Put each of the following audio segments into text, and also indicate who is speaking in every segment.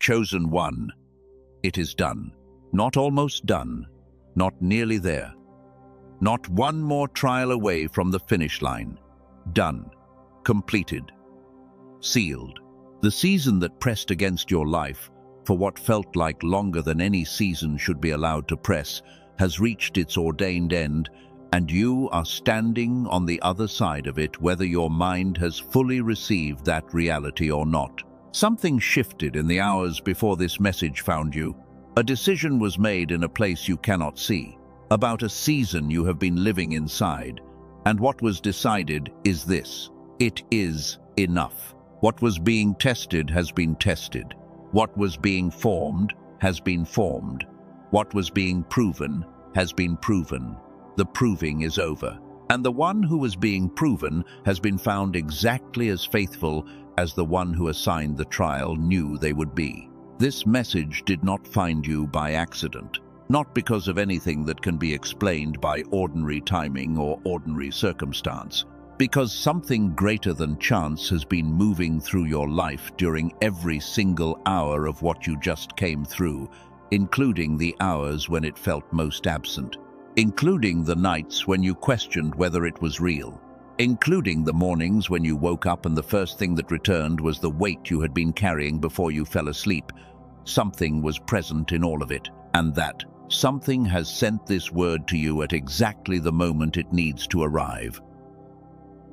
Speaker 1: chosen one. It is done. Not almost done. Not nearly there. Not one more trial away from the finish line. Done. Completed. Sealed. The season that pressed against your life, for what felt like longer than any season should be allowed to press, has reached its ordained end, and you are standing on the other side of it, whether your mind has fully received that reality or not. Something shifted in the hours before this message found you. A decision was made in a place you cannot see, about a season you have been living inside, and what was decided is this: it is enough. What was being tested has been tested. What was being formed has been formed. What was being proven has been proven. The proving is over, and the one who was being proven has been found exactly as faithful as the one who assigned the trial knew they would be. This message did not find you by accident, not because of anything that can be explained by ordinary timing or ordinary circumstance, because something greater than chance has been moving through your life during every single hour of what you just came through, including the hours when it felt most absent, including the nights when you questioned whether it was real, including the mornings when you woke up and the first thing that returned was the weight you had been carrying before you fell asleep. Something was present in all of it, and that something has sent this word to you at exactly the moment it needs to arrive.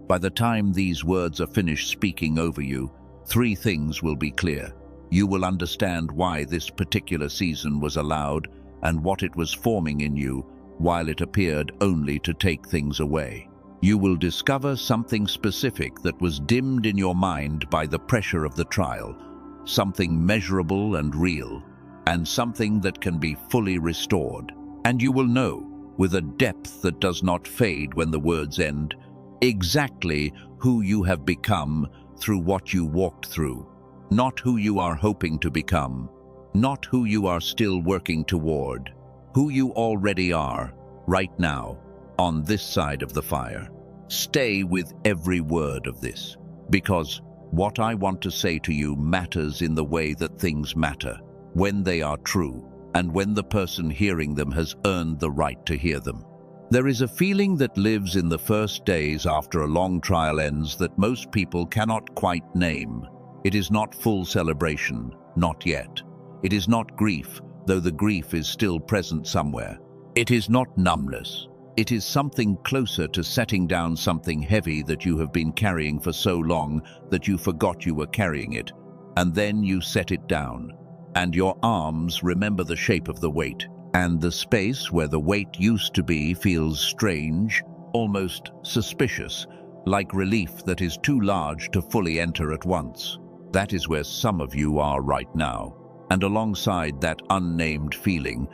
Speaker 1: By the time these words are finished speaking over you, 3 things will be clear. You will understand why this particular season was allowed and what it was forming in you while it appeared only to take things away. You will discover something specific that was dimmed in your mind by the pressure of the trial, something measurable and real, and something that can be fully restored. And you will know, with a depth that does not fade when the words end, exactly who you have become through what you walked through, not who you are hoping to become, not who you are still working toward, who you already are, right now, on this side of the fire. Stay with every word of this, because what I want to say to you matters in the way that things matter, when they are true, and when the person hearing them has earned the right to hear them. There is a feeling that lives in the first days after a long trial ends that most people cannot quite name. It is not full celebration, not yet. It is not grief, though the grief is still present somewhere. It is not numbness. It is something closer to setting down something heavy that you have been carrying for so long that you forgot you were carrying it, and then you set it down, and your arms remember the shape of the weight, and the space where the weight used to be feels strange, almost suspicious, like relief that is too large to fully enter at once. That is where some of you are right now, and alongside that unnamed feeling,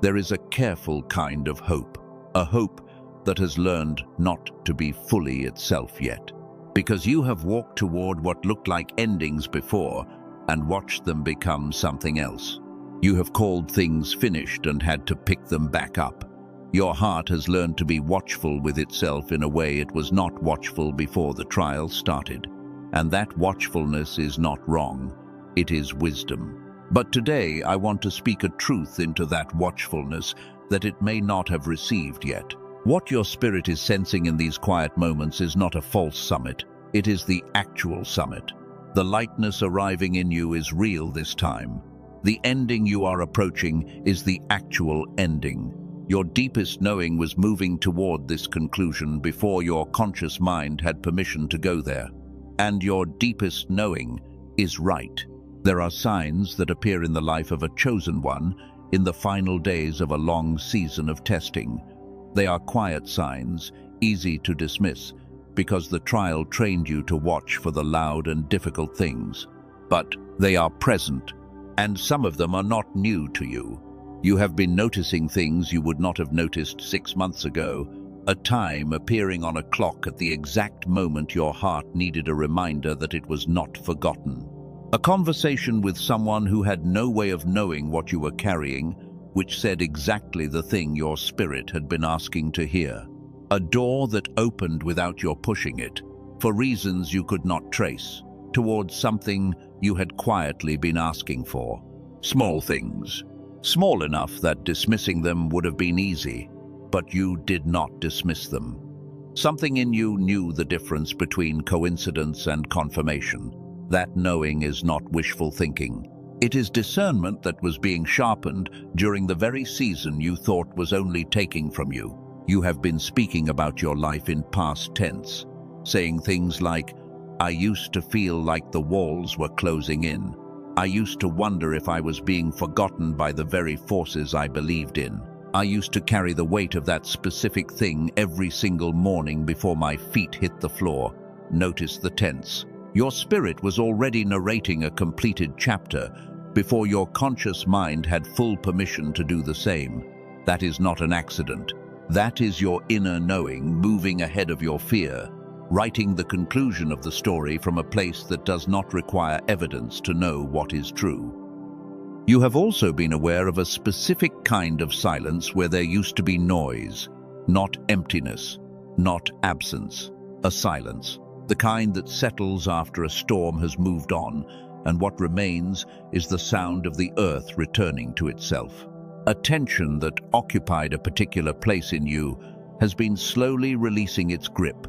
Speaker 1: there is a careful kind of hope. A hope that has learned not to be fully itself yet, because you have walked toward what looked like endings before and watched them become something else. You have called things finished and had to pick them back up. Your heart has learned to be watchful with itself in a way it was not watchful before the trial started. And that watchfulness is not wrong, it is wisdom. But today I want to speak a truth into that watchfulness that it may not have received yet. What your spirit is sensing in these quiet moments is not a false summit, it is the actual summit. The lightness arriving in you is real this time. The ending you are approaching is the actual ending. Your deepest knowing was moving toward this conclusion before your conscious mind had permission to go there. And your deepest knowing is right. There are signs that appear in the life of a chosen one in the final days of a long season of testing. They are quiet signs, easy to dismiss, because the trial trained you to watch for the loud and difficult things. But they are present, and some of them are not new to you. You have been noticing things you would not have noticed 6 months ago, a time appearing on a clock at the exact moment your heart needed a reminder that it was not forgotten. A conversation with someone who had no way of knowing what you were carrying, which said exactly the thing your spirit had been asking to hear. A door that opened without your pushing it, for reasons you could not trace, towards something you had quietly been asking for. Small things, small enough that dismissing them would have been easy, but you did not dismiss them. Something in you knew the difference between coincidence and confirmation. That knowing is not wishful thinking. It is discernment that was being sharpened during the very season you thought was only taking from you. You have been speaking about your life in past tense, saying things like, "I used to feel like the walls were closing in. I used to wonder if I was being forgotten by the very forces I believed in. I used to carry the weight of that specific thing every single morning before my feet hit the floor." Notice the tense. Your spirit was already narrating a completed chapter before your conscious mind had full permission to do the same. That is not an accident. That is your inner knowing moving ahead of your fear, writing the conclusion of the story from a place that does not require evidence to know what is true. You have also been aware of a specific kind of silence where there used to be noise, not emptiness, not absence, a silence, the kind that settles after a storm has moved on, and what remains is the sound of the earth returning to itself. A tension that occupied a particular place in you has been slowly releasing its grip.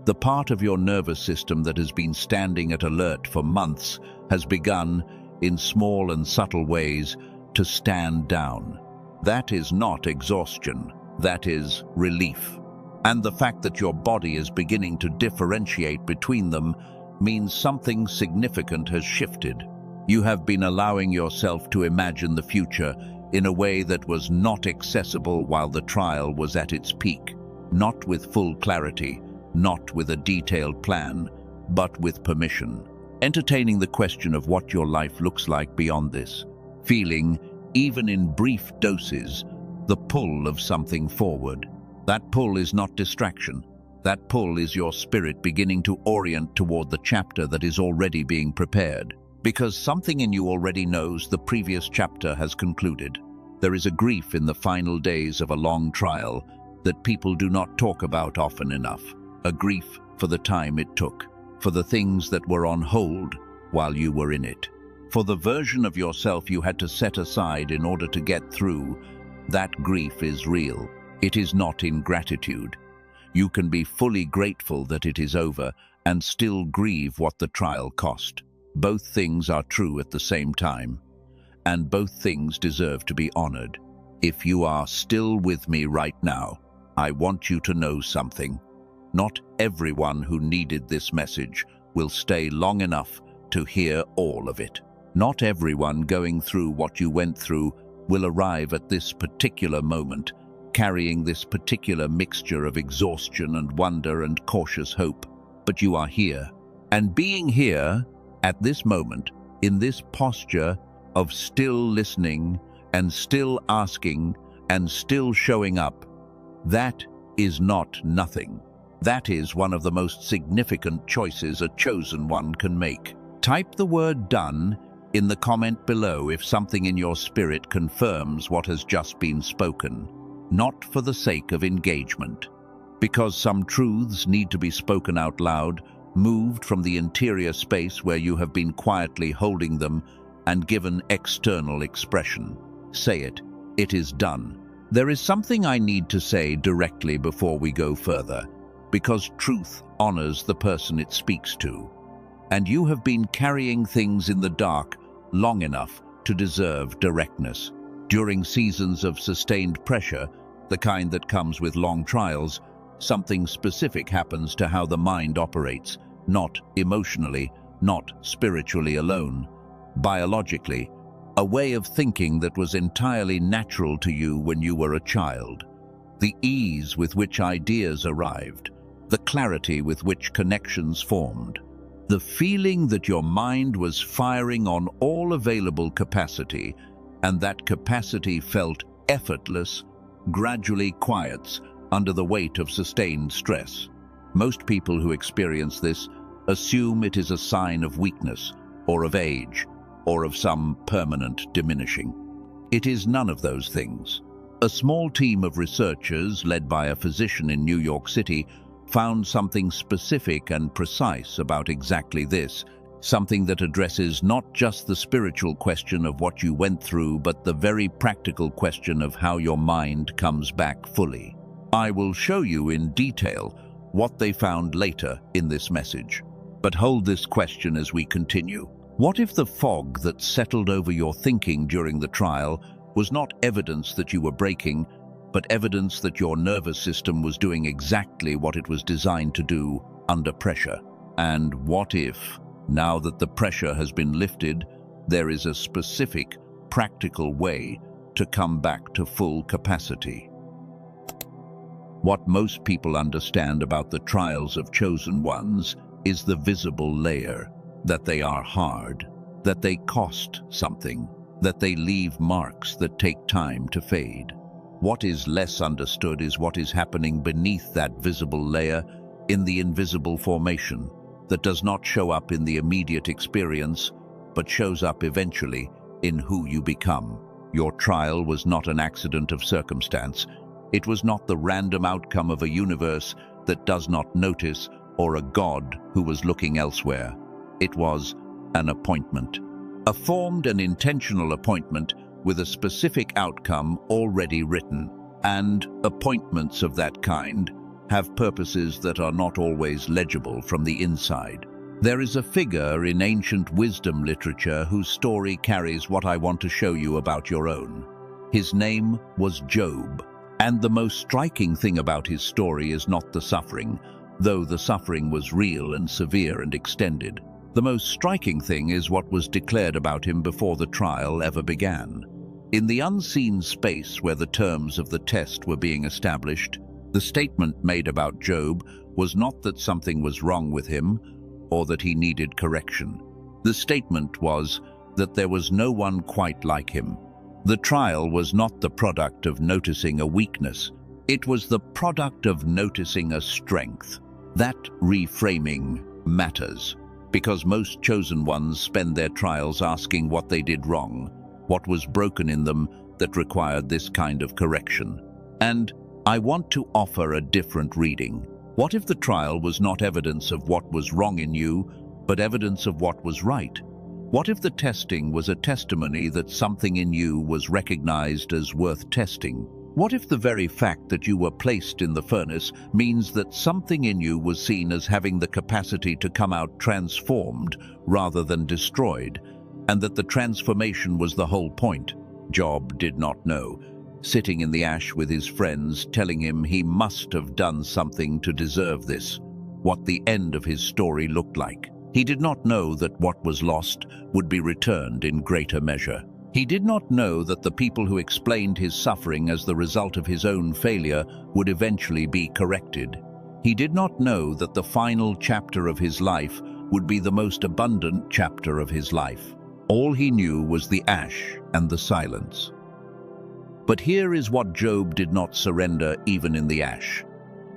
Speaker 1: The part of your nervous system that has been standing at alert for months has begun, in small and subtle ways, to stand down. That is not exhaustion, that is relief. And the fact that your body is beginning to differentiate between them means something significant has shifted. You have been allowing yourself to imagine the future in a way that was not accessible while the trial was at its peak, not with full clarity, not with a detailed plan, but with permission. Entertaining the question of what your life looks like beyond this, feeling, even in brief doses, the pull of something forward. That pull is not distraction. That pull is your spirit beginning to orient toward the chapter that is already being prepared. Because something in you already knows the previous chapter has concluded. There is a grief in the final days of a long trial that people do not talk about often enough. A grief for the time it took, for the things that were on hold while you were in it, for the version of yourself you had to set aside in order to get through. That grief is real. It is not ingratitude. You can be fully grateful that it is over and still grieve what the trial cost. Both things are true at the same time, and both things deserve to be honored. If you are still with me right now, I want you to know something. Not everyone who needed this message will stay long enough to hear all of it. Not everyone going through what you went through will arrive at this particular moment, carrying this particular mixture of exhaustion and wonder and cautious hope. But you are here. And being here, at this moment, in this posture of still listening and still asking and still showing up, that is not nothing. That is one of the most significant choices a chosen one can make. Type the word "done" in the comment below if something in your spirit confirms what has just been spoken, not for the sake of engagement. Because some truths need to be spoken out loud, moved from the interior space where you have been quietly holding them and given external expression. Say it. It is done. There is something I need to say directly before we go further, because truth honors the person it speaks to. And you have been carrying things in the dark long enough to deserve directness. During seasons of sustained pressure, the kind that comes with long trials, something specific happens to how the mind operates, not emotionally, not spiritually alone. Biologically, a way of thinking that was entirely natural to you when you were a child. The ease with which ideas arrived, the clarity with which connections formed, the feeling that your mind was firing on all available capacity, and that capacity felt effortless, gradually quiets under the weight of sustained stress. Most people who experience this assume it is a sign of weakness, or of age, or of some permanent diminishing. It is none of those things. A small team of researchers, led by a physician in New York City, found something specific and precise about exactly this Something that addresses not just the spiritual question of what you went through, but the very practical question of how your mind comes back fully. I will show you in detail what they found later in this message. But hold this question as we continue. What if the fog that settled over your thinking during the trial was not evidence that you were breaking, but evidence that your nervous system was doing exactly what it was designed to do under pressure? And what if, now that the pressure has been lifted, there is a specific, practical way to come back to full capacity? What most people understand about the trials of chosen ones is the visible layer, that they are hard, that they cost something, that they leave marks that take time to fade. What is less understood is what is happening beneath that visible layer, in the invisible formation, that does not show up in the immediate experience, but shows up eventually in who you become. Your trial was not an accident of circumstance. It was not the random outcome of a universe that does not notice or a God who was looking elsewhere. It was an appointment. A formed and intentional appointment with a specific outcome already written. And appointments of that kind have purposes that are not always legible from the inside. There is a figure in ancient wisdom literature whose story carries what I want to show you about your own. His name was Job, and the most striking thing about his story is not the suffering, though the suffering was real and severe and extended. The most striking thing is what was declared about him before the trial ever began. In the unseen space where the terms of the test were being established, the statement made about Job was not that something was wrong with him or that he needed correction. The statement was that there was no one quite like him. The trial was not the product of noticing a weakness. It was the product of noticing a strength. That reframing matters, because most chosen ones spend their trials asking what they did wrong, what was broken in them that required this kind of correction. And I want to offer a different reading. What if the trial was not evidence of what was wrong in you, but evidence of what was right? What if the testing was a testimony that something in you was recognized as worth testing? What if the very fact that you were placed in the furnace means that something in you was seen as having the capacity to come out transformed rather than destroyed, and that the transformation was the whole point? Job did not know, sitting in the ash with his friends, telling him he must have done something to deserve this, what the end of his story looked like. He did not know that what was lost would be returned in greater measure. He did not know that the people who explained his suffering as the result of his own failure would eventually be corrected. He did not know that the final chapter of his life would be the most abundant chapter of his life. All he knew was the ash and the silence. But here is what Job did not surrender even in the ash.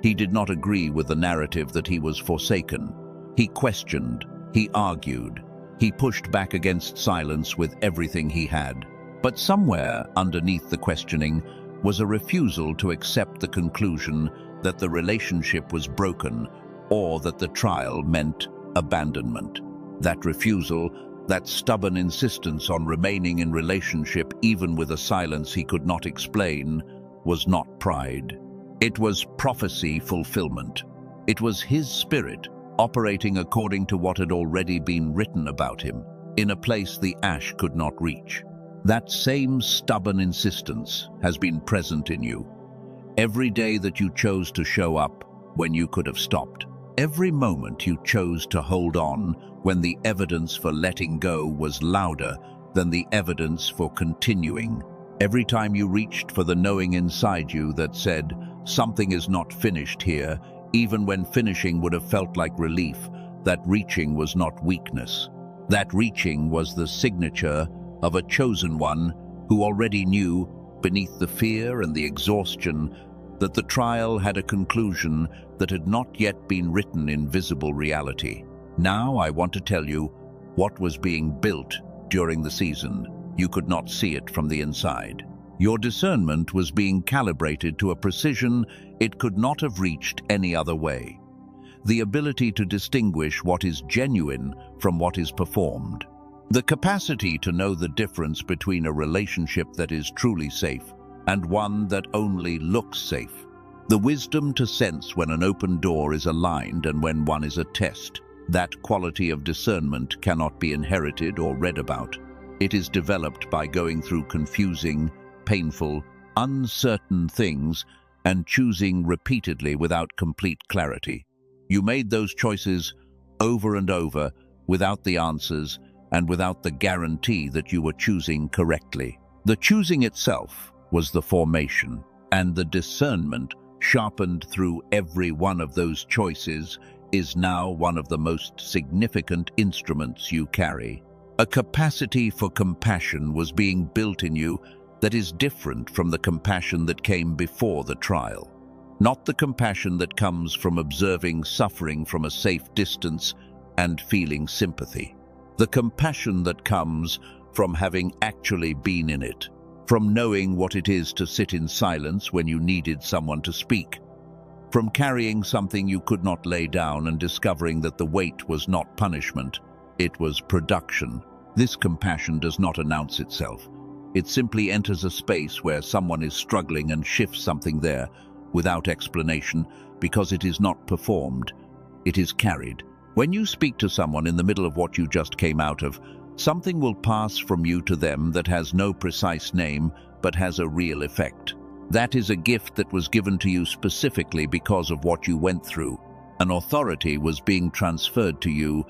Speaker 1: He did not agree with the narrative that he was forsaken. He questioned, he argued, he pushed back against silence with everything he had. But somewhere underneath the questioning was a refusal to accept the conclusion that the relationship was broken or that the trial meant abandonment. That refusal, that stubborn insistence on remaining in relationship even with a silence he could not explain, was not pride. It was prophecy fulfillment. It was his spirit operating according to what had already been written about him, in a place the ash could not reach. That same stubborn insistence has been present in you. Every day that you chose to show up when you could have stopped. Every moment you chose to hold on when the evidence for letting go was louder than the evidence for continuing. Every time you reached for the knowing inside you that said, something is not finished here, even when finishing would have felt like relief, that reaching was not weakness. That reaching was the signature of a chosen one who already knew, beneath the fear and the exhaustion, that the trial had a conclusion that had not yet been written in visible reality. Now I want to tell you what was being built during the season. You could not see it from the inside. Your discernment was being calibrated to a precision it could not have reached any other way. the ability to distinguish what is genuine from what is performed. The capacity to know the difference between a relationship that is truly safe and one that only looks safe. The wisdom to sense when an open door is aligned and when one is a test. That quality of discernment cannot be inherited or read about. It is developed by going through confusing, painful, uncertain things and choosing repeatedly without complete clarity. You made those choices over and over without the answers and without the guarantee that you were choosing correctly. The choosing itself was the formation, and the discernment sharpened through every one of those choices is now one of the most significant instruments you carry. A capacity for compassion was being built in you that is different from the compassion that came before the trial. Not the compassion that comes from observing suffering from a safe distance and feeling sympathy. The compassion that comes from having actually been in it, from knowing what it is to sit in silence when you needed someone to speak, from carrying something you could not lay down and discovering that the weight was not punishment, it was production. This compassion does not announce itself. It simply enters a space where someone is struggling and shifts something there without explanation because it is not performed, it is carried. When you speak to someone in the middle of what you just came out of, something will pass from you to them that has no precise name but has a real effect. That is a gift that was given to you specifically because of what you went through. An authority was being transferred to you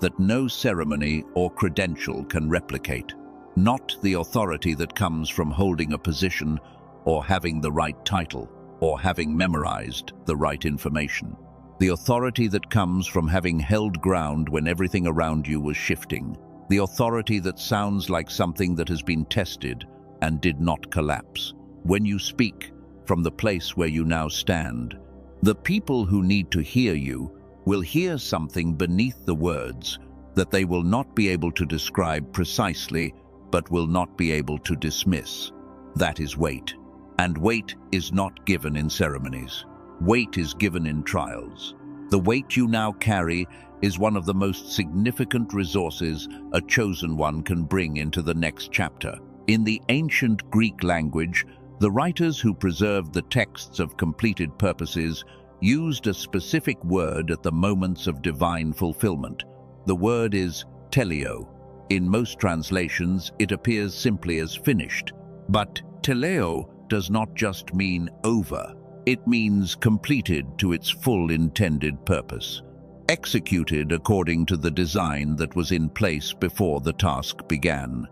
Speaker 1: that no ceremony or credential can replicate. Not the authority that comes from holding a position or having the right title or having memorized the right information. The authority that comes from having held ground when everything around you was shifting. The authority that sounds like something that has been tested and did not collapse. When you speak from the place where you now stand, the people who need to hear you will hear something beneath the words that they will not be able to describe precisely but will not be able to dismiss. That is weight. And weight is not given in ceremonies. Weight is given in trials. The weight you now carry is one of the most significant resources a chosen one can bring into the next chapter. In the ancient Greek language, the writers who preserved the texts of completed purposes used a specific word at the moments of divine fulfillment. The word is teleo. In most translations, it appears simply as finished. But teleo does not just mean over. It means completed to its full intended purpose, executed according to the design that was in place before the task began.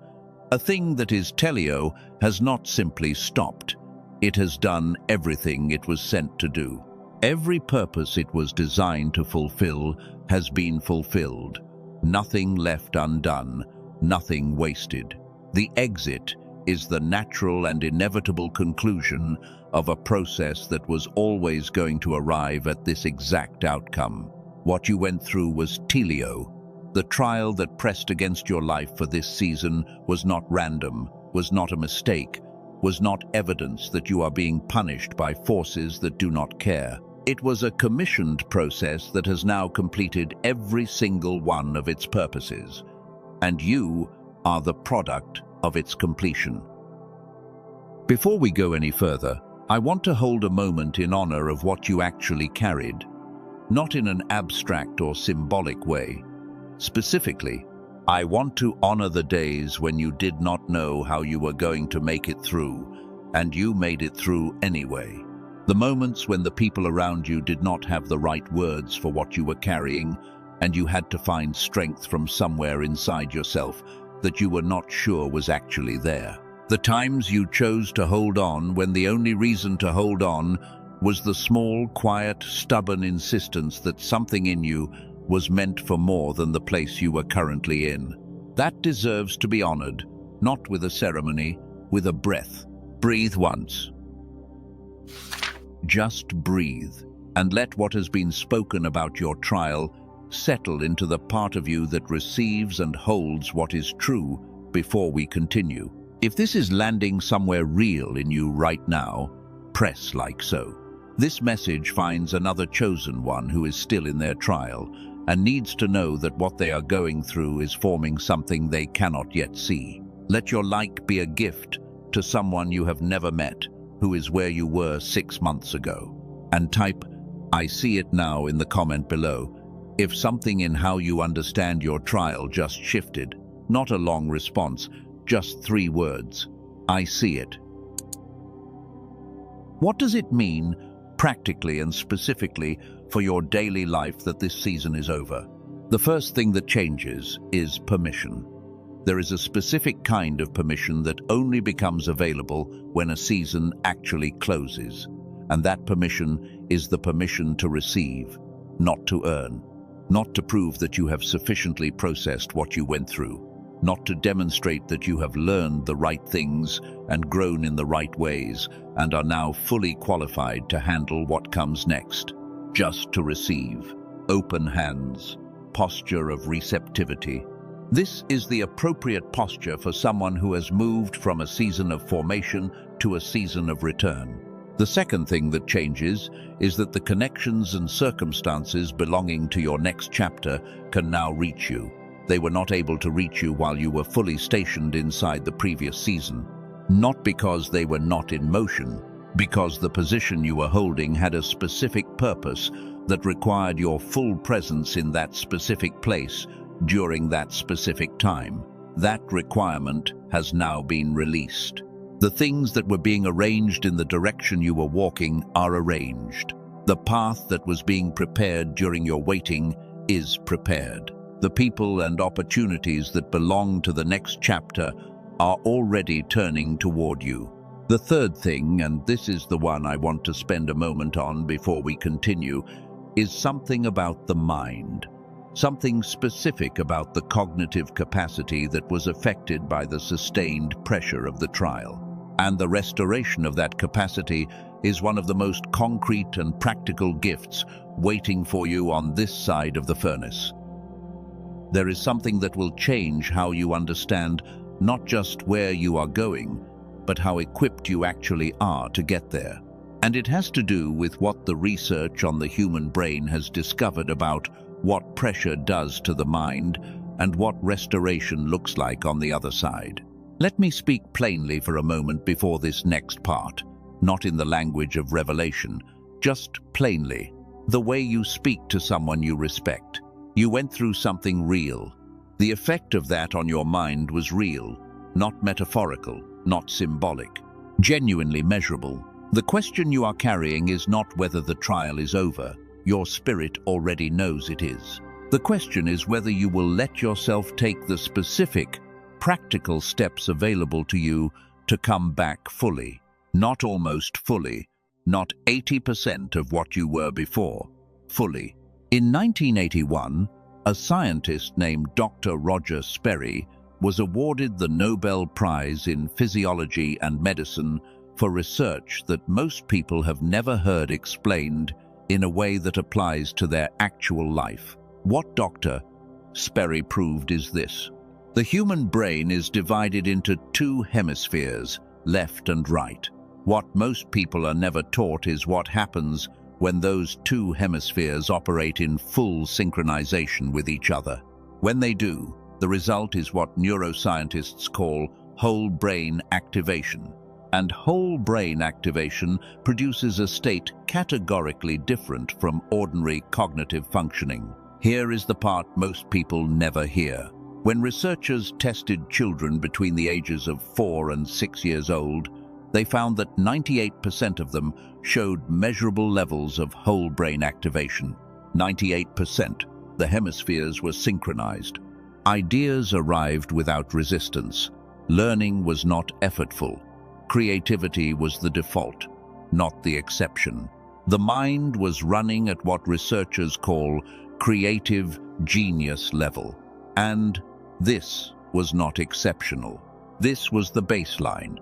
Speaker 1: A thing that is teleo has not simply stopped. It has done everything it was sent to do. Every purpose it was designed to fulfill has been fulfilled. Nothing left undone, nothing wasted. The exit is the natural and inevitable conclusion of a process that was always going to arrive at this exact outcome. What you went through was teleo. The trial that pressed against your life for this season was not random, was not a mistake, was not evidence that you are being punished by forces that do not care. It was a commissioned process that has now completed every single one of its purposes, and you are the product of its completion. Before we go any further, I want to hold a moment in honor of what you actually carried, not in an abstract or symbolic way. Specifically, I want to honor the days when you did not know how you were going to make it through, and you made it through anyway. The moments when the people around you did not have the right words for what you were carrying, and you had to find strength from somewhere inside yourself that you were not sure was actually there. The times you chose to hold on when the only reason to hold on was the small, quiet, stubborn insistence that something in you was meant for more than the place you were currently in. That deserves to be honored, not with a ceremony, with a breath. Breathe once. Just breathe, and let what has been spoken about your trial settle into the part of you that receives and holds what is true before we continue. If this is landing somewhere real in you right now, press like so. This message finds another chosen one who is still in their trial and needs to know that what they are going through is forming something they cannot yet see. Let your like be a gift to someone you have never met who is where you were 6 months ago. And type, "I see it now" in the comment below if something in how you understand your trial just shifted. Not a long response, just 3 words. I see it. What does it mean, practically and specifically, for your daily life that this season is over? The first thing that changes is permission. There is a specific kind of permission that only becomes available when a season actually closes. And that permission is the permission to receive, not to earn. Not to prove that you have sufficiently processed what you went through. Not to demonstrate that you have learned the right things and grown in the right ways and are now fully qualified to handle what comes next. Just to receive. Open hands. Posture of receptivity. This is the appropriate posture for someone who has moved from a season of formation to a season of return. The second thing that changes is that the connections and circumstances belonging to your next chapter can now reach you. They were not able to reach you while you were fully stationed inside the previous season. Not because they were not in motion, because the position you were holding had a specific purpose that required your full presence in that specific place during that specific time. That requirement has now been released. The things that were being arranged in the direction you were walking are arranged. The path that was being prepared during your waiting is prepared. The people and opportunities that belong to the next chapter are already turning toward you. The third thing, and this is the one I want to spend a moment on before we continue, is something about the mind. Something specific about the cognitive capacity that was affected by the sustained pressure of the trial. And the restoration of that capacity is one of the most concrete and practical gifts waiting for you on this side of the furnace. There is something that will change how you understand not just where you are going, but how equipped you actually are to get there. And it has to do with what the research on the human brain has discovered about what pressure does to the mind and what restoration looks like on the other side. Let me speak plainly for a moment before this next part, not in the language of revelation, just plainly, the way you speak to someone you respect. You went through something real. The effect of that on your mind was real, not metaphorical, not symbolic, genuinely measurable. The question you are carrying is not whether the trial is over. Your spirit already knows it is. The question is whether you will let yourself take the specific, practical steps available to you to come back fully. Not almost fully, not 80% of what you were before, fully. In 1981, a scientist named Dr. Roger Sperry was awarded the Nobel Prize in Physiology and Medicine for research that most people have never heard explained in a way that applies to their actual life. What Dr. Sperry proved is this. The human brain is divided into 2 hemispheres, left and right. What most people are never taught is what happens when those 2 hemispheres operate in full synchronization with each other. When they do, the result is what neuroscientists call whole brain activation. And whole brain activation produces a state categorically different from ordinary cognitive functioning. Here is the part most people never hear. When researchers tested children between the ages of 4 and 6 years old, they found that 98% of them showed measurable levels of whole brain activation. 98%. The hemispheres were synchronized. Ideas arrived without resistance. Learning was not effortful. Creativity was the default, not the exception. The mind was running at what researchers call creative genius level. And this was not exceptional. This was the baseline.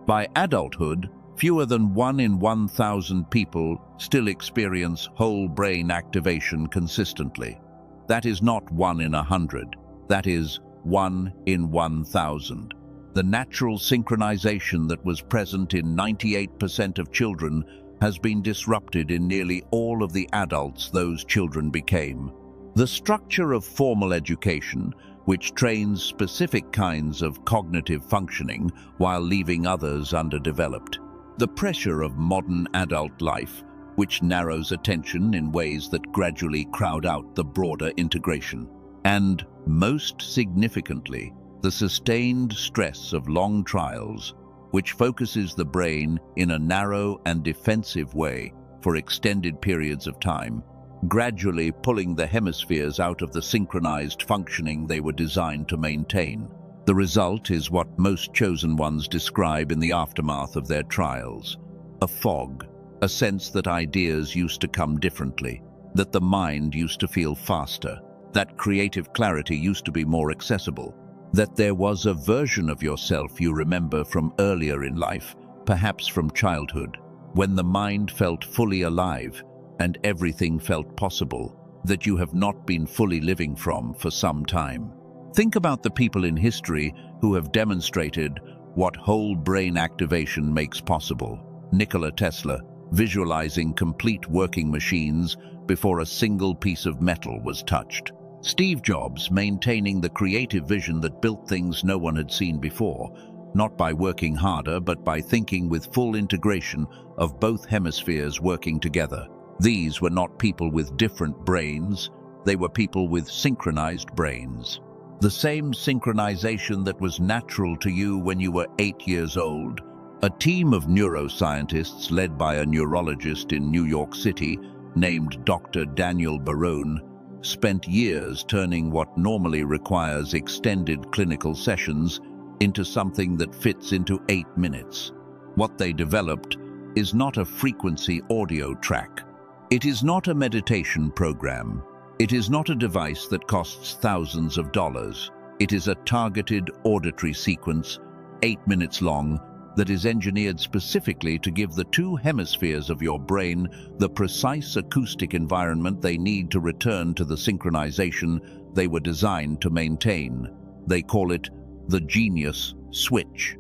Speaker 1: By adulthood, fewer than 1 in 1,000 people still experience whole brain activation consistently. That is not 1 in 100. That is 1 in 1,000. The natural synchronization that was present in 98% of children has been disrupted in nearly all of the adults those children became. The structure of formal education, which trains specific kinds of cognitive functioning while leaving others underdeveloped. The pressure of modern adult life, which narrows attention in ways that gradually crowd out the broader integration. And, most significantly, the sustained stress of long trials, which focuses the brain in a narrow and defensive way for extended periods of time, gradually pulling the hemispheres out of the synchronized functioning they were designed to maintain. The result is what most chosen ones describe in the aftermath of their trials: a fog, a sense that ideas used to come differently, that the mind used to feel faster, that creative clarity used to be more accessible, that there was a version of yourself you remember from earlier in life, perhaps from childhood, when the mind felt fully alive and everything felt possible, that you have not been fully living from for some time. Think about the people in history who have demonstrated what whole brain activation makes possible. Nikola Tesla, visualizing complete working machines before a single piece of metal was touched. Steve Jobs, maintaining the creative vision that built things no one had seen before, not by working harder but by thinking with full integration of both hemispheres working together. These were not people with different brains, they were people with synchronized brains. The same synchronization that was natural to you when you were 8 years old. A team of neuroscientists led by a neurologist in New York City named Dr. Daniel Barone spent years turning what normally requires extended clinical sessions into something that fits into 8 minutes. What they developed is not a frequency audio track. It is not a meditation program. It is not a device that costs thousands of dollars. It is a targeted auditory sequence, 8 minutes long, that is engineered specifically to give the two hemispheres of your brain the precise acoustic environment they need to return to the synchronization they were designed to maintain. They call it the genius switch.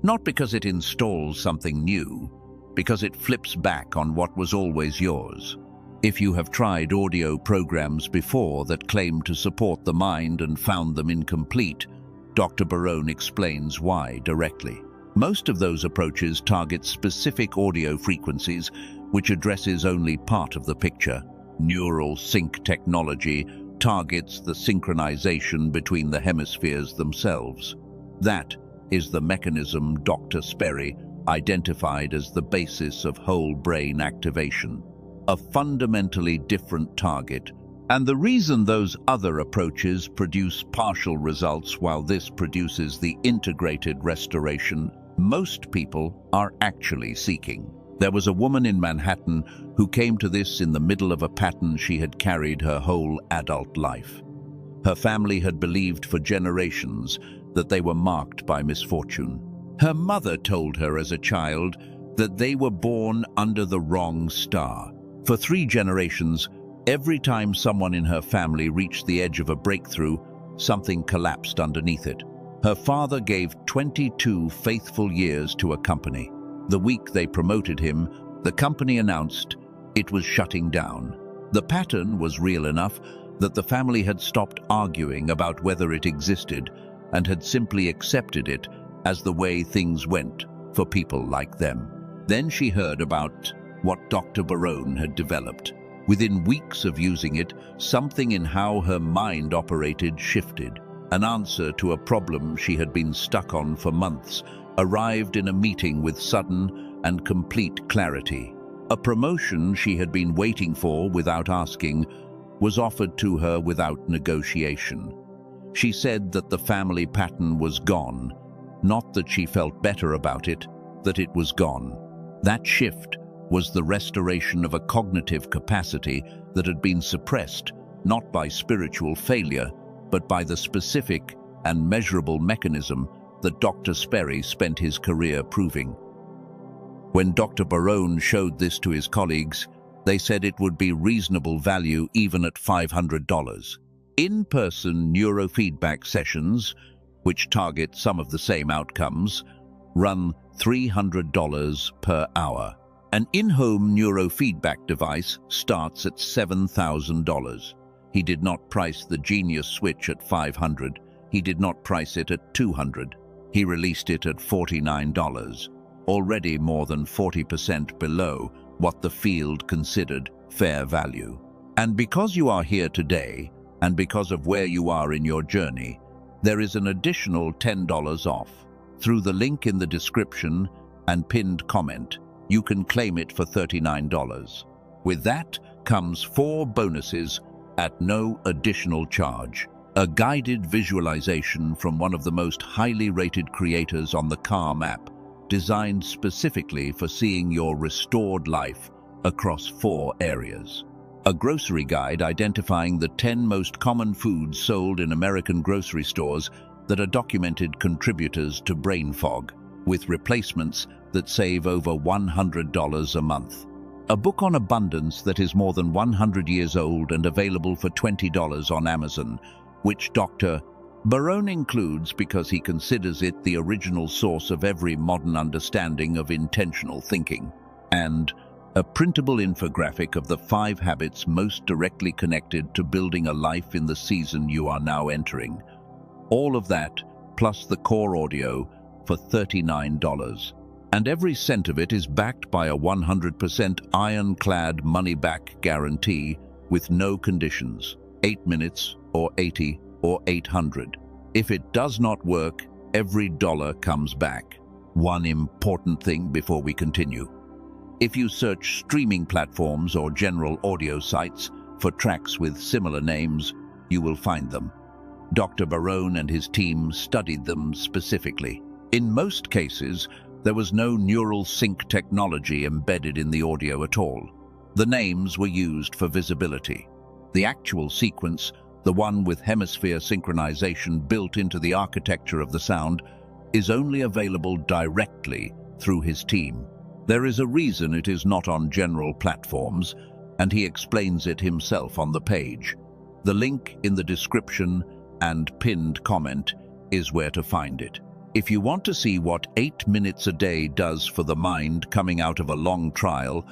Speaker 1: Not because it installs something new, because it flips back on what was always yours. If you have tried audio programs before that claim to support the mind and found them incomplete, Dr. Barone explains why directly. Most of those approaches target specific audio frequencies, which addresses only part of the picture. Neural sync technology targets the synchronization between the hemispheres themselves. That is the mechanism Dr. Sperry identified as the basis of whole brain activation. A fundamentally different target. And the reason those other approaches produce partial results while this produces the integrated restoration most people are actually seeking. There was a woman in Manhattan who came to this in the middle of a pattern she had carried her whole adult life. Her family had believed for generations that they were marked by misfortune. Her mother told her as a child that they were born under the wrong star. For 3 generations, every time someone in her family reached the edge of a breakthrough, something collapsed underneath it. Her father gave 22 faithful years to a company. The week they promoted him, the company announced it was shutting down. The pattern was real enough that the family had stopped arguing about whether it existed and had simply accepted it as the way things went for people like them. Then she heard about what Dr. Barone had developed. Within weeks of using it, something in how her mind operated shifted. An answer to a problem she had been stuck on for months arrived in a meeting with sudden and complete clarity. A promotion she had been waiting for without asking was offered to her without negotiation. She said that the family pattern was gone, not that she felt better about it, that it was gone. That shift was the restoration of a cognitive capacity that had been suppressed, not by spiritual failure, but by the specific and measurable mechanism that Dr. Sperry spent his career proving. When Dr. Barone showed this to his colleagues, they said it would be reasonable value even at $500. In-person neurofeedback sessions, which target some of the same outcomes, run $300 per hour. An in-home neurofeedback device starts at $7,000. He did not price the Genius Switch at $500. He did not price it at $200. He released it at $49, already more than 40% below what the field considered fair value. And because you are here today, and because of where you are in your journey, there is an additional $10 off. Through the link in the description and pinned comment, you can claim it for $39. With that comes 4 bonuses at no additional charge. A guided visualization from one of the most highly rated creators on the Calm app, designed specifically for seeing your restored life across 4 areas. A grocery guide identifying the 10 most common foods sold in American grocery stores that are documented contributors to brain fog, with replacements that save over $100 a month. A book on abundance that is more than 100 years old and available for $20 on Amazon, which Dr. Barone includes because he considers it the original source of every modern understanding of intentional thinking. And a printable infographic of the 5 habits most directly connected to building a life in the season you are now entering. All of that, plus the core audio, for $39. And every cent of it is backed by a 100% ironclad money-back guarantee with no conditions. 8 minutes, or 80, or 800. If it does not work, every dollar comes back. One important thing before we continue. If you search streaming platforms or general audio sites for tracks with similar names, you will find them. Dr. Barone and his team studied them specifically. In most cases, there was no neural sync technology embedded in the audio at all. The names were used for visibility. The actual sequence, the one with hemisphere synchronization built into the architecture of the sound, is only available directly through his team. There is a reason it is not on general platforms, and he explains it himself on the page. The link in the description and pinned comment is where to find it. If you want to see what 8 minutes a day does for the mind coming out of a long trial,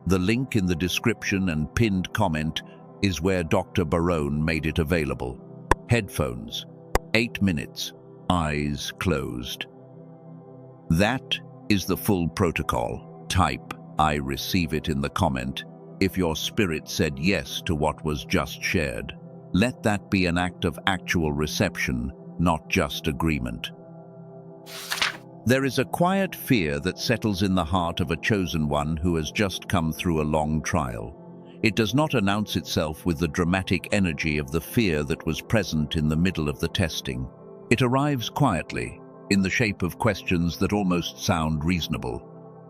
Speaker 1: the link in the description and pinned comment is where Dr. Barone made it available. Headphones, 8 minutes, eyes closed. That is the full protocol. Type, "I receive it" in the comment if your spirit said yes to what was just shared. Let that be an act of actual reception, not just agreement. There is a quiet fear that settles in the heart of a chosen one who has just come through a long trial. It does not announce itself with the dramatic energy of the fear that was present in the middle of the testing. It arrives quietly, in the shape of questions that almost sound reasonable.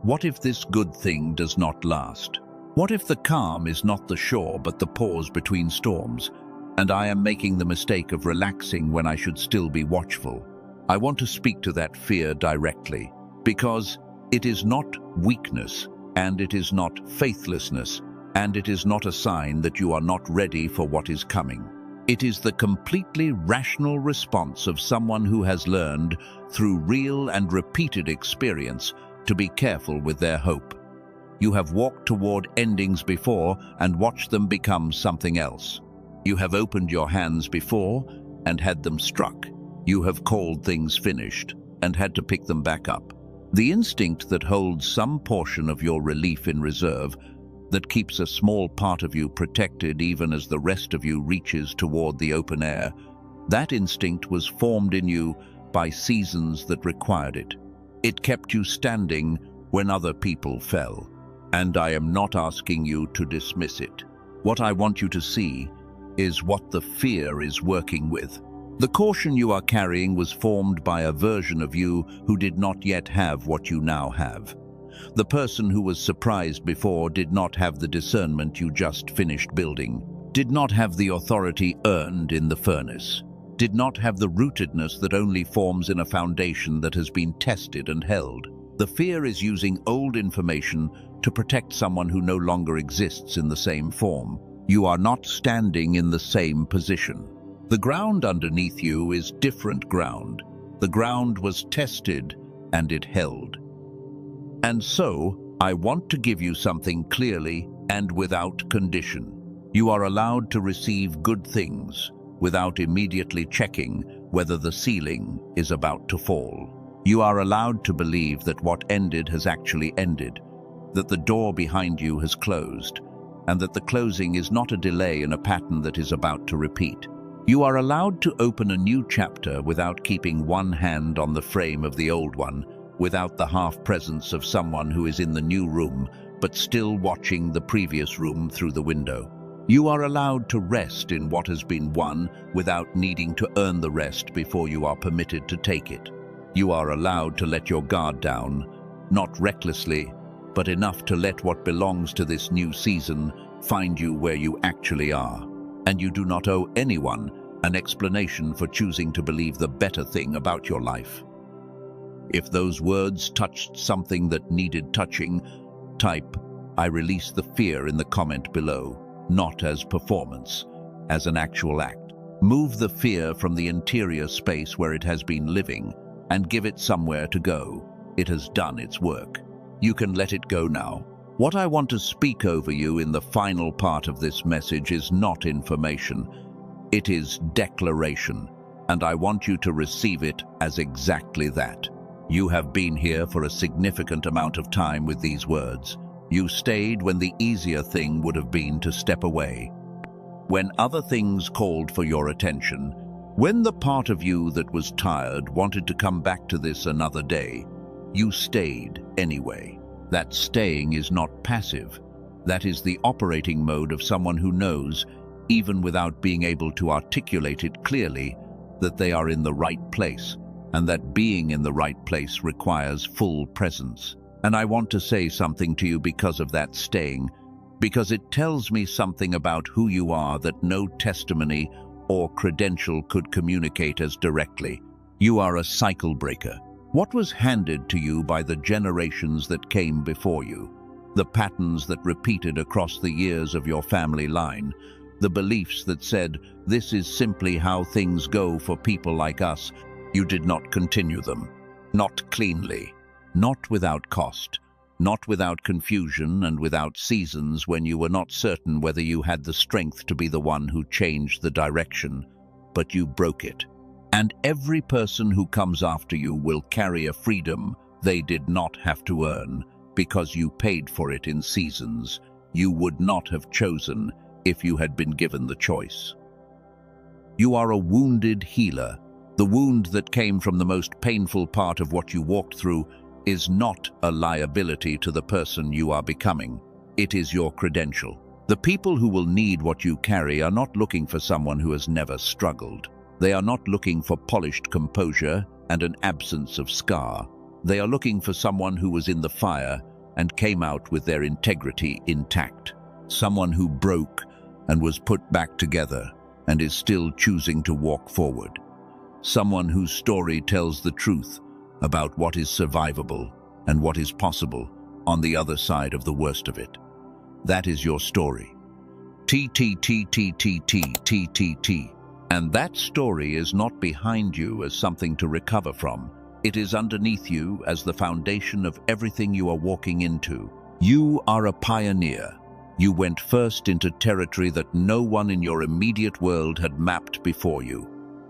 Speaker 1: What if this good thing does not last? What if the calm is not the shore but the pause between storms, and I am making the mistake of relaxing when I should still be watchful? I want to speak to that fear directly, because it is not weakness, and it is not faithlessness, and it is not a sign that you are not ready for what is coming. It is the completely rational response of someone who has learned, through real and repeated experience, to be careful with their hope. You have walked toward endings before and watched them become something else. You have opened your hands before and had them struck. You have called things finished and had to pick them back up. The instinct that holds some portion of your relief in reserve, that keeps a small part of you protected even as the rest of you reaches toward the open air, that instinct was formed in you by seasons that required it. It kept you standing when other people fell. And I am not asking you to dismiss it. What I want you to see is what the fear is working with. The caution you are carrying was formed by a version of you who did not yet have what you now have. The person who was surprised before did not have the discernment you just finished building, did not have the authority earned in the furnace, did not have the rootedness that only forms in a foundation that has been tested and held. The fear is using old information to protect someone who no longer exists in the same form. You are not standing in the same position. The ground underneath you is different ground. The ground was tested and it held. And so, I want to give you something clearly and without condition. You are allowed to receive good things without immediately checking whether the ceiling is about to fall. You are allowed to believe that what ended has actually ended, that the door behind you has closed, and that the closing is not a delay in a pattern that is about to repeat. You are allowed to open a new chapter without keeping one hand on the frame of the old one, without the half-presence of someone who is in the new room but still watching the previous room through the window. You are allowed to rest in what has been won without needing to earn the rest before you are permitted to take it. You are allowed to let your guard down, not recklessly, but enough to let what belongs to this new season find you where you actually are. And you do not owe anyone an explanation for choosing to believe the better thing about your life. If those words touched something that needed touching, type, "I release the fear" in the comment below, not as performance, as an actual act. Move the fear from the interior space where it has been living and give it somewhere to go. It has done its work. You can let it go now. What I want to speak over you in the final part of this message is not information. It is declaration, and I want you to receive it as exactly that. You have been here for a significant amount of time with these words. You stayed when the easier thing would have been to step away. When other things called for your attention, when the part of you that was tired wanted to come back to this another day, you stayed anyway. That staying is not passive. That is the operating mode of someone who knows, even without being able to articulate it clearly, that they are in the right place, and that being in the right place requires full presence. And I want to say something to you because of that staying, because it tells me something about who you are that no testimony or credential could communicate as directly. You are a cycle breaker. What was handed to you by the generations that came before you, the patterns that repeated across the years of your family line, the beliefs that said, "This is simply how things go for people like us," you did not continue them. Not cleanly, not without cost, not without confusion and without seasons when you were not certain whether you had the strength to be the one who changed the direction, but you broke it. And every person who comes after you will carry a freedom they did not have to earn because you paid for it in seasons you would not have chosen if you had been given the choice. You are a wounded healer. The wound that came from the most painful part of what you walked through is not a liability to the person you are becoming. It is your credential. The people who will need what you carry are not looking for someone who has never struggled. They are not looking for polished composure and an absence of scar. They are looking for someone who was in the fire and came out with their integrity intact. Someone who broke and was put back together and is still choosing to walk forward. Someone whose story tells the truth about what is survivable and what is possible on the other side of the worst of it. That is your story. T. And that story is not behind you as something to recover from. It is underneath you as the foundation of everything you are walking into. You are a pioneer. You went first into territory that no one in your immediate world had mapped before you.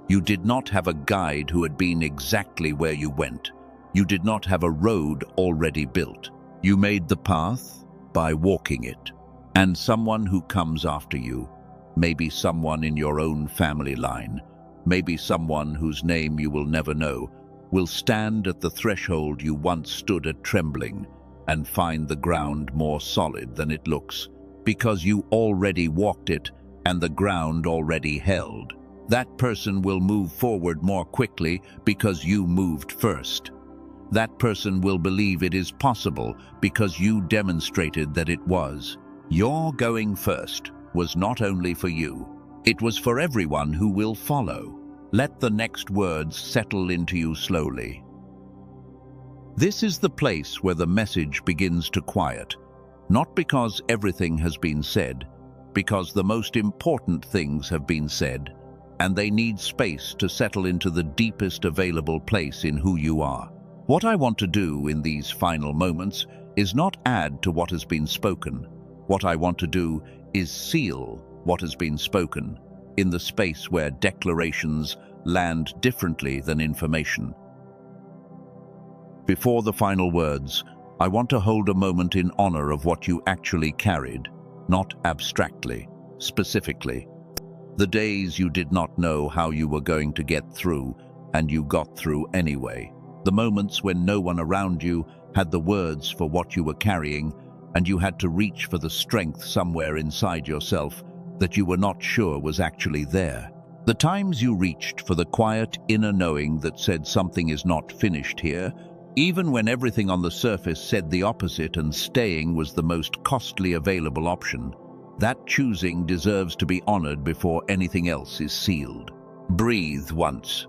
Speaker 1: You did not have a guide who had been exactly where you went. You did not have a road already built. You made the path by walking it. And someone who comes after you, maybe someone in your own family line, maybe someone whose name you will never know, will stand at the threshold you once stood at trembling and find the ground more solid than it looks, because you already walked it and the ground already held. That person will move forward more quickly because you moved first. That person will believe it is possible because you demonstrated that it was. Your going first was not only for you, it was for everyone who will follow. Let the next words settle into you slowly. This is the place where the message begins to quiet, not because everything has been said, because the most important things have been said, and they need space to settle into the deepest available place in who you are. What I want to do in these final moments is not add to what has been spoken. What I want to do is seal what has been spoken in the space where declarations land differently than information. Before the final words, I want to hold a moment in honor of what you actually carried, not abstractly, specifically. The days you did not know how you were going to get through, and you got through anyway. The moments when no one around you had the words for what you were carrying, and you had to reach for the strength somewhere inside yourself that you were not sure was actually there. The times you reached for the quiet inner knowing that said something is not finished here, even when everything on the surface said the opposite and staying was the most costly available option. That choosing deserves to be honored before anything else is sealed. Breathe once.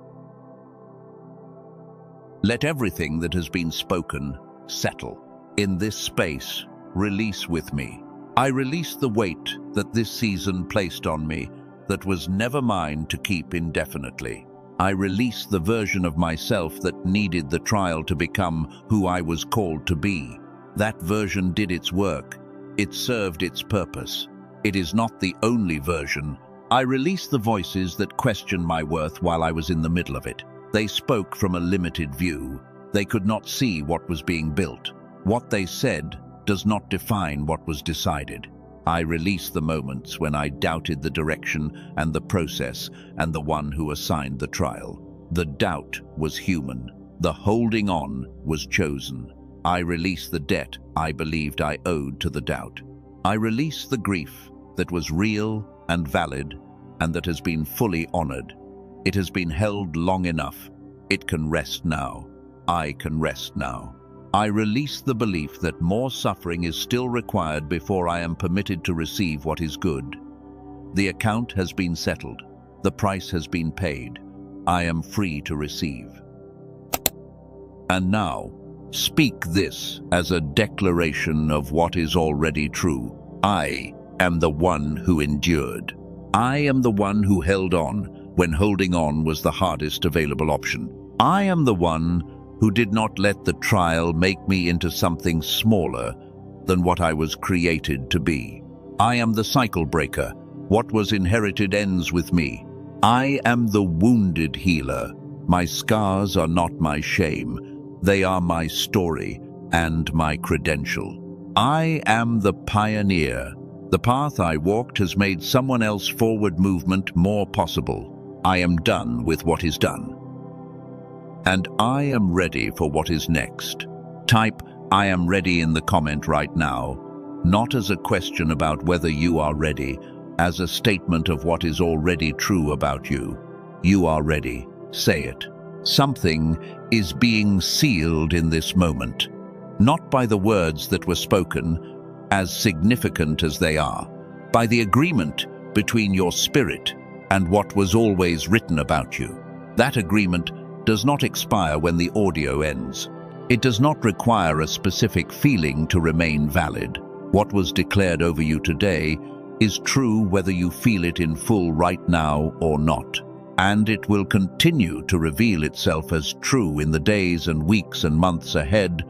Speaker 1: Let everything that has been spoken settle. In this space, release with me. I release the weight that this season placed on me that was never mine to keep indefinitely. I release the version of myself that needed the trial to become who I was called to be. That version did its work. It served its purpose. It is not the only version. I release the voices that questioned my worth while I was in the middle of it. They spoke from a limited view. They could not see what was being built. What they said does not define what was decided. I release the moments when I doubted the direction and the process and the one who assigned the trial. The doubt was human. The holding on was chosen. I release the debt I believed I owed to the doubt. I release the grief that was real and valid and that has been fully honored. It has been held long enough. It can rest now. I can rest now. I release the belief that more suffering is still required before I am permitted to receive what is good. The account has been settled. The price has been paid. I am free to receive. And now, speak this as a declaration of what is already true. I am the one who endured. I am the one who held on when holding on was the hardest available option. I am the one who did not let the trial make me into something smaller than what I was created to be. I am the cycle breaker. What was inherited ends with me. I am the wounded healer. My scars are not my shame. They are my story and my credential. I am the pioneer. The path I walked has made someone else's forward movement more possible. I am done with what is done. And I am ready for what is next. Type, I am ready in the comment right now, not as a question about whether you are ready, as a statement of what is already true about you. You are ready. Say it. Something is being sealed in this moment, not by the words that were spoken, as significant as they are, by the agreement between your spirit and what was always written about you. That agreement does not expire when the audio ends. It does not require a specific feeling to remain valid. What was declared over you today is true whether you feel it in full right now or not. And it will continue to reveal itself as true in the days and weeks and months ahead,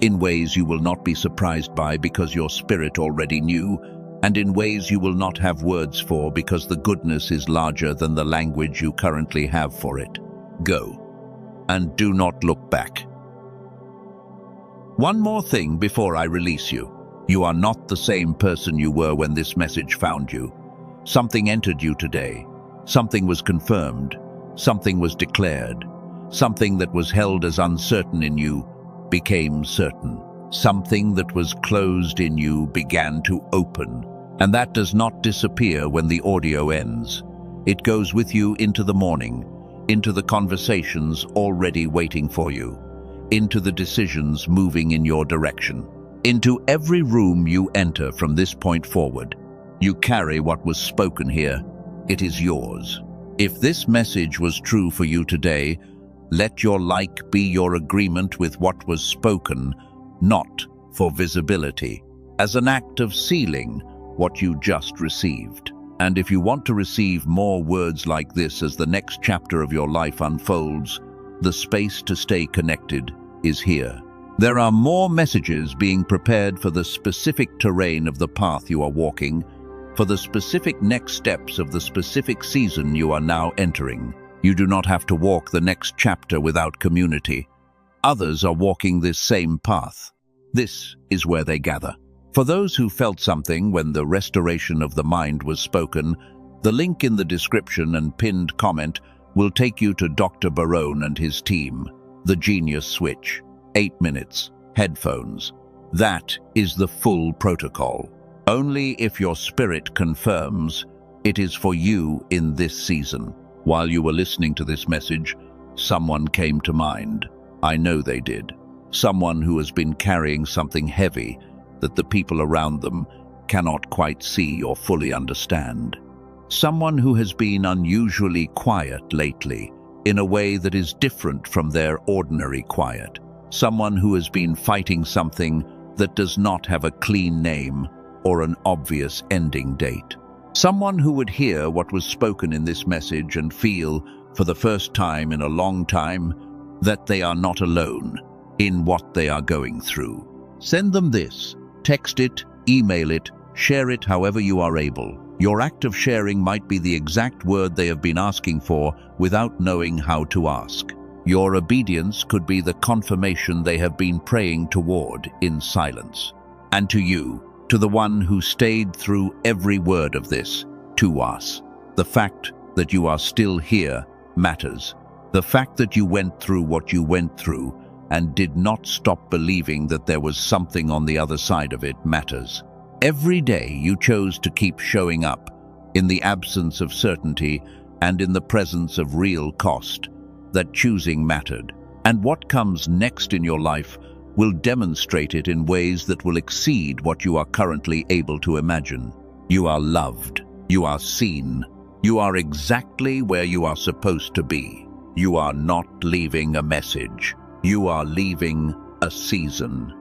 Speaker 1: in ways you will not be surprised by because your spirit already knew, and in ways you will not have words for because the goodness is larger than the language you currently have for it. Go. And do not look back. One more thing before I release you. You are not the same person you were when this message found you. Something entered you today. Something was confirmed. Something was declared. Something that was held as uncertain in you became certain. Something that was closed in you began to open. And that does not disappear when the audio ends. It goes with you into the morning, into the conversations already waiting for you, into the decisions moving in your direction, into every room you enter from this point forward. You carry what was spoken here. It is yours. If this message was true for you today, let your like be your agreement with what was spoken, not for visibility, as an act of sealing what you just received. And if you want to receive more words like this as the next chapter of your life unfolds, the space to stay connected is here. There are more messages being prepared for the specific terrain of the path you are walking, for the specific next steps of the specific season you are now entering. You do not have to walk the next chapter without community. Others are walking this same path. This is where they gather. For those who felt something when the restoration of the mind was spoken, the link in the description and pinned comment will take you to Dr. Barone and his team. The Genius Switch, 8 minutes, headphones. That is the full protocol. Only if your spirit confirms it is for you in this season. While you were listening to this message, someone came to mind. I know they did. Someone who has been carrying something heavy that the people around them cannot quite see or fully understand. Someone who has been unusually quiet lately, in a way that is different from their ordinary quiet. Someone who has been fighting something that does not have a clean name or an obvious ending date. Someone who would hear what was spoken in this message and feel, for the first time in a long time, that they are not alone in what they are going through. Send them this. Text it, email it, share it however you are able. Your act of sharing might be the exact word they have been asking for without knowing how to ask. Your obedience could be the confirmation they have been praying toward in silence. And to you, to the one who stayed through every word of this, to us, the fact that you are still here matters. The fact that you went through what you went through and did not stop believing that there was something on the other side of it matters. Every day you chose to keep showing up, in the absence of certainty and in the presence of real cost, that choosing mattered. And what comes next in your life will demonstrate it in ways that will exceed what you are currently able to imagine. You are loved. You are seen. You are exactly where you are supposed to be. You are not leaving a message. You are leaving a season.